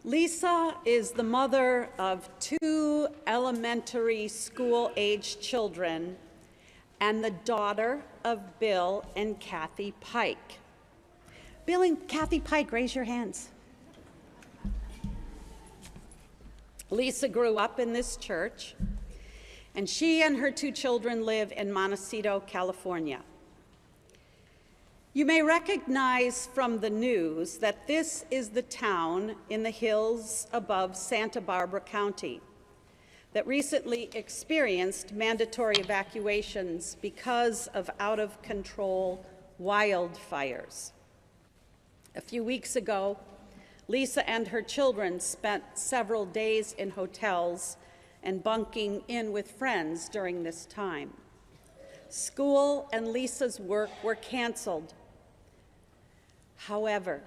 Lisa is the mother of 2 elementary school-age children and the daughter of Bill and Kathy Pike. Bill and Kathy Pike, raise your hands. Lisa grew up in this church, and she and her 2 children live in Montecito, California. You may recognize from the news that this is the town in the hills above Santa Barbara County that recently experienced mandatory evacuations because of out-of-control wildfires. A few weeks ago, Lisa and her children spent several days in hotels and bunking in with friends during this time. School and Lisa's work were canceled. However,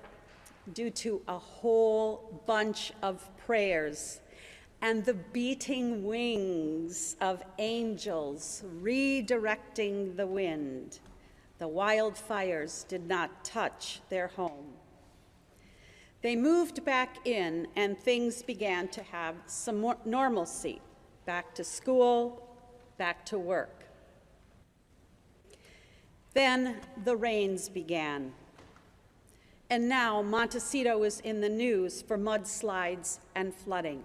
due to a whole bunch of prayers and the beating wings of angels redirecting the wind, the wildfires did not touch their home. They moved back in and things began to have some more normalcy, back to school, back to work. Then the rains began. And now Montecito is in the news for mudslides and flooding.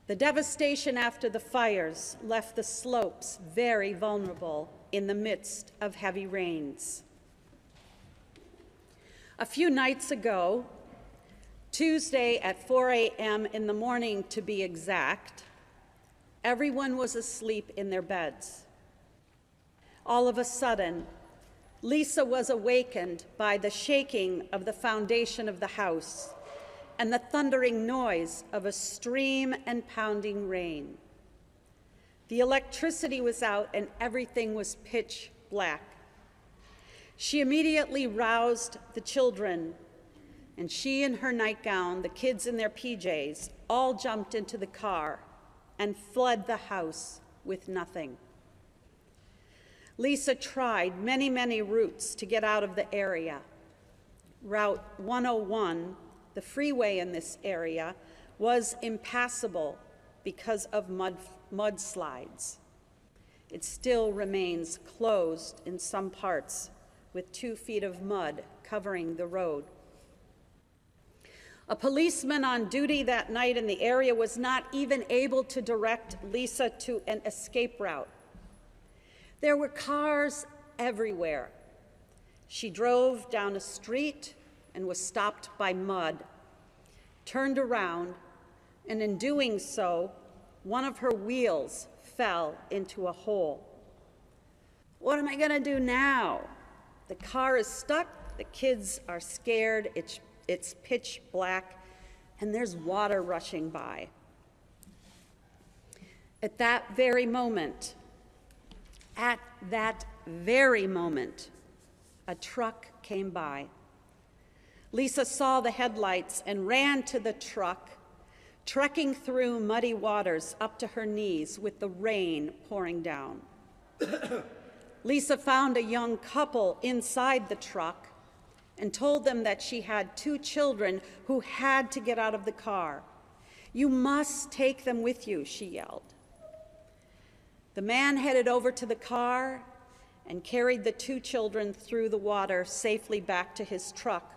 The devastation after the fires left the slopes very vulnerable in the midst of heavy rains. A few nights ago, Tuesday at 4 a.m. in the morning to be exact, everyone was asleep in their beds. All of a sudden, Lisa was awakened by the shaking of the foundation of the house and the thundering noise of a stream and pounding rain. The electricity was out and everything was pitch black. She immediately roused the children, and she in her nightgown, the kids in their PJs, all jumped into the car and fled the house with nothing. Lisa tried many routes to get out of the area. Route 101, the freeway in this area, was impassable because of mudslides. It still remains closed in some parts with 2 feet of mud covering the road. A policeman on duty that night in the area was not even able to direct Lisa to an escape route. There were cars everywhere. She drove down a street and was stopped by mud, turned around, and in doing so, one of her wheels fell into a hole. What am I gonna do now? The car is stuck, the kids are scared, it's pitch black, and there's water rushing by. At that very moment, a truck came by. Lisa saw the headlights and ran to the truck, trekking through muddy waters up to her knees with the rain pouring down. Lisa found a young couple inside the truck and told them that she had 2 children who had to get out of the car. "You must take them with you," she yelled. The man headed over to the car and carried the 2 children through the water safely back to his truck,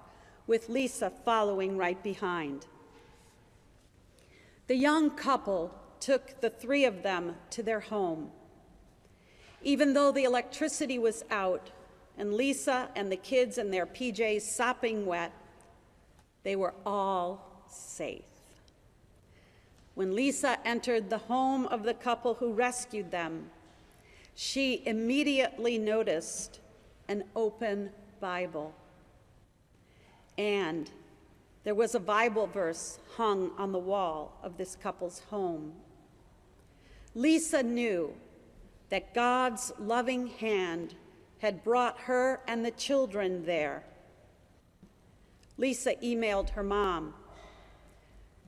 with Lisa following right behind. The young couple took the 3 of them to their home. Even though the electricity was out and Lisa and the kids in their PJs sopping wet, they were all safe. When Lisa entered the home of the couple who rescued them, she immediately noticed an open Bible. And there was a Bible verse hung on the wall of this couple's home. Lisa knew that God's loving hand had brought her and the children there. Lisa emailed her mom,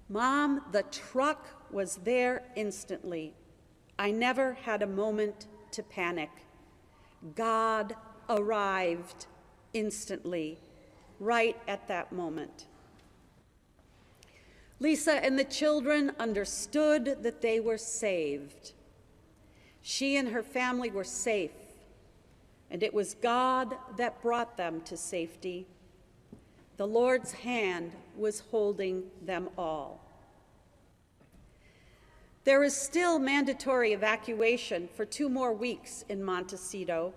"Mom, the truck was there instantly. I never had a moment to panic. God arrived instantly, right at that moment." Lisa and the children understood that they were saved. She and her family were safe, and it was God that brought them to safety. The Lord's hand was holding them all. There is still mandatory evacuation for 2 more weeks in Montecito.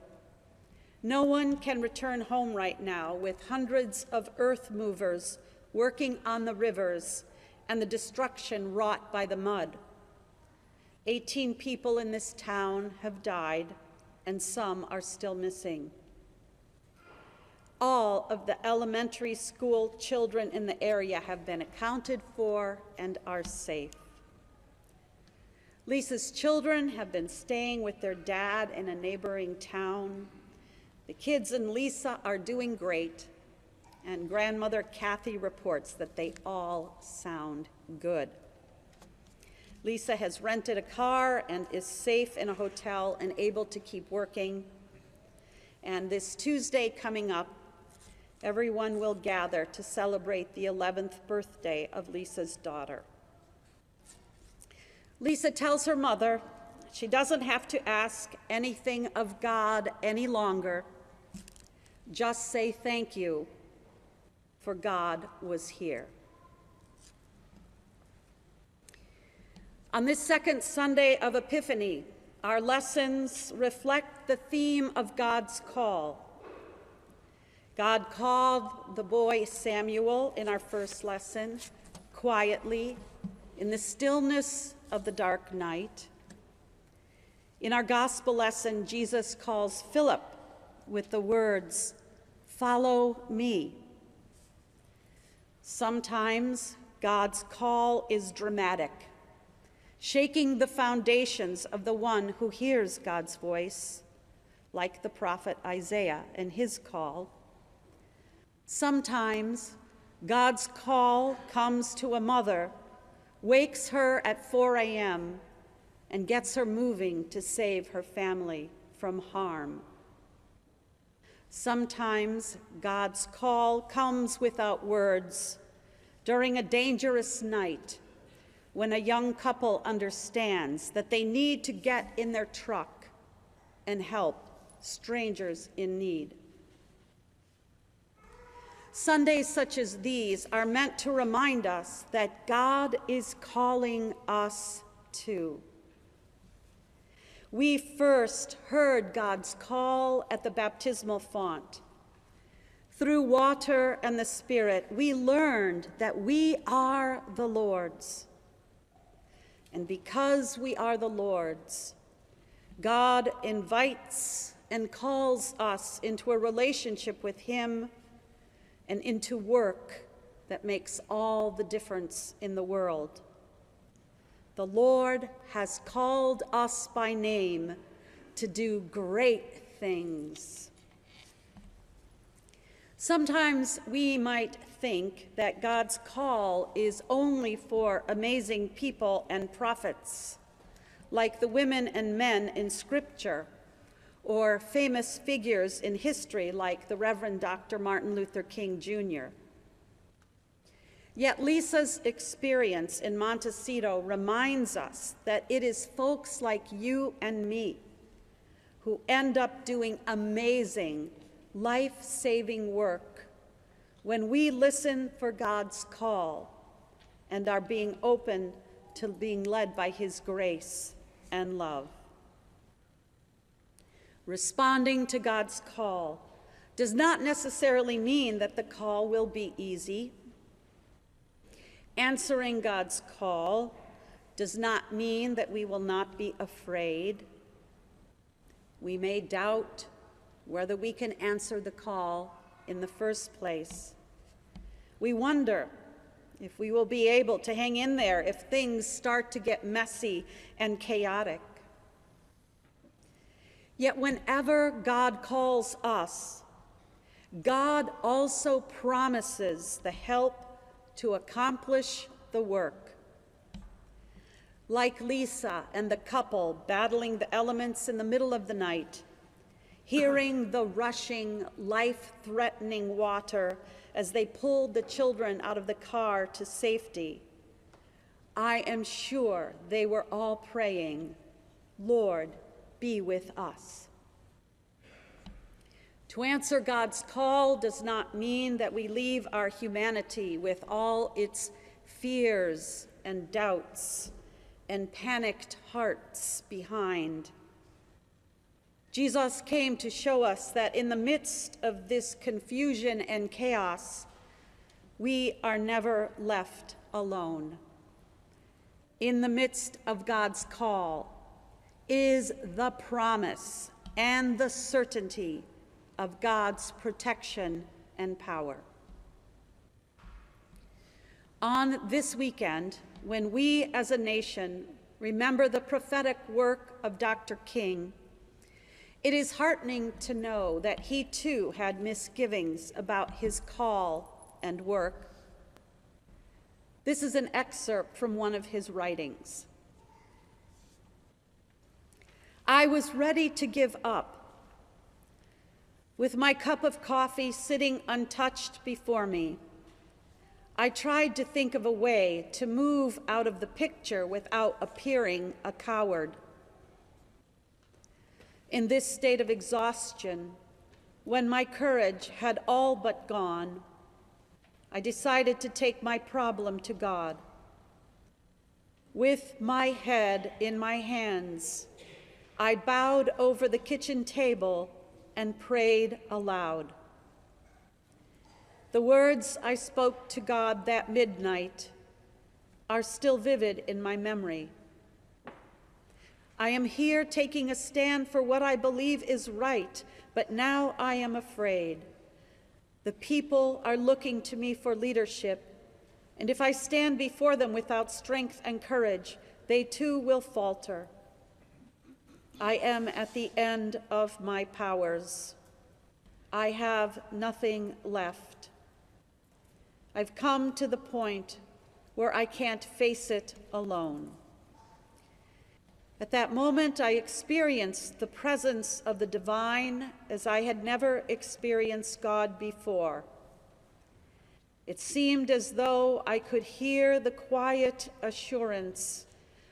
No one can return home right now with hundreds of earth movers working on the rivers and the destruction wrought by the mud. 18 people in this town have died, and some are still missing. All of the elementary school children in the area have been accounted for and are safe. Lisa's children have been staying with their dad in a neighboring town. The kids and Lisa are doing great, and grandmother Kathy reports that they all sound good. Lisa has rented a car and is safe in a hotel and able to keep working. And this Tuesday coming up, everyone will gather to celebrate the 11th birthday of Lisa's daughter. Lisa tells her mother she doesn't have to ask anything of God any longer. Just say thank you, for God was here. On this second Sunday of Epiphany, our lessons reflect the theme of God's call. God called the boy Samuel in our first lesson quietly in the stillness of the dark night. In our gospel lesson, Jesus calls Philip with the words, "Follow me." Sometimes God's call is dramatic, shaking the foundations of the one who hears God's voice, like the prophet Isaiah and his call. Sometimes God's call comes to a mother, wakes her at 4 a.m., and gets her moving to save her family from harm. Sometimes God's call comes without words during a dangerous night when a young couple understands that they need to get in their truck and help strangers in need. Sundays such as these are meant to remind us that God is calling us too. We first heard God's call at the baptismal font. Through water and the Spirit, we learned that we are the Lord's. And because we are the Lord's, God invites and calls us into a relationship with Him and into work that makes all the difference in the world. The Lord has called us by name to do great things. Sometimes we might think that God's call is only for amazing people and prophets, like the women and men in Scripture, or famous figures in history like the Reverend Dr. Martin Luther King Jr. Yet Lisa's experience in Montecito reminds us that it is folks like you and me who end up doing amazing, life-saving work when we listen for God's call and are being open to being led by His grace and love. Responding to God's call does not necessarily mean that the call will be easy. Answering God's call does not mean that we will not be afraid. We may doubt whether we can answer the call in the first place. We wonder if we will be able to hang in there if things start to get messy and chaotic. Yet whenever God calls us, God also promises the help to accomplish the work. Like Lisa and the couple battling the elements in the middle of the night, hearing the rushing, life-threatening water as they pulled the children out of the car to safety, I am sure they were all praying, "Lord, be with us." To answer God's call does not mean that we leave our humanity with all its fears and doubts and panicked hearts behind. Jesus came to show us that in the midst of this confusion and chaos, we are never left alone. In the midst of God's call is the promise and the certainty of God's protection and power. On this weekend, when we as a nation remember the prophetic work of Dr. King, it is heartening to know that he too had misgivings about his call and work. This is an excerpt from one of his writings. I was ready to give up. With my cup of coffee sitting untouched before me, I tried to think of a way to move out of the picture without appearing a coward. In this state of exhaustion, when my courage had all but gone, I decided to take my problem to God. With my head in my hands, I bowed over the kitchen table and prayed aloud. The words I spoke to God that midnight are still vivid in my memory. I am here taking a stand for what I believe is right, but now I am afraid. The people are looking to me for leadership, and if I stand before them without strength and courage, they too will falter. I am at the end of my powers. I have nothing left. I've come to the point where I can't face it alone. At that moment, I experienced the presence of the divine as I had never experienced God before. It seemed as though I could hear the quiet assurance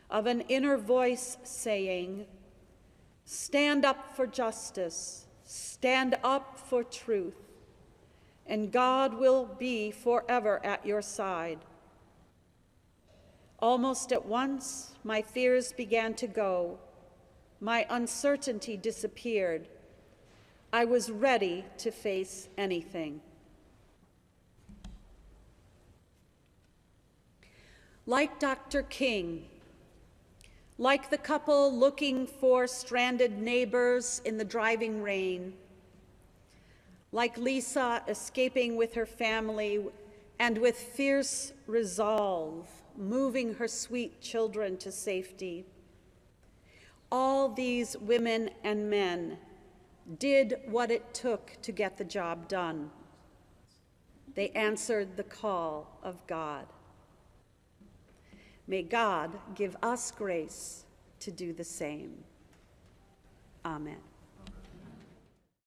of an inner voice saying, "Stand up for justice, stand up for truth, and God will be forever at your side." Almost at once, my fears began to go. My uncertainty disappeared. I was ready to face anything. Like Dr. King, like the couple looking for stranded neighbors in the driving rain, like Lisa escaping with her family and with fierce resolve, moving her sweet children to safety. All these women and men did what it took to get the job done. They answered the call of God. May God give us grace to do the same. Amen.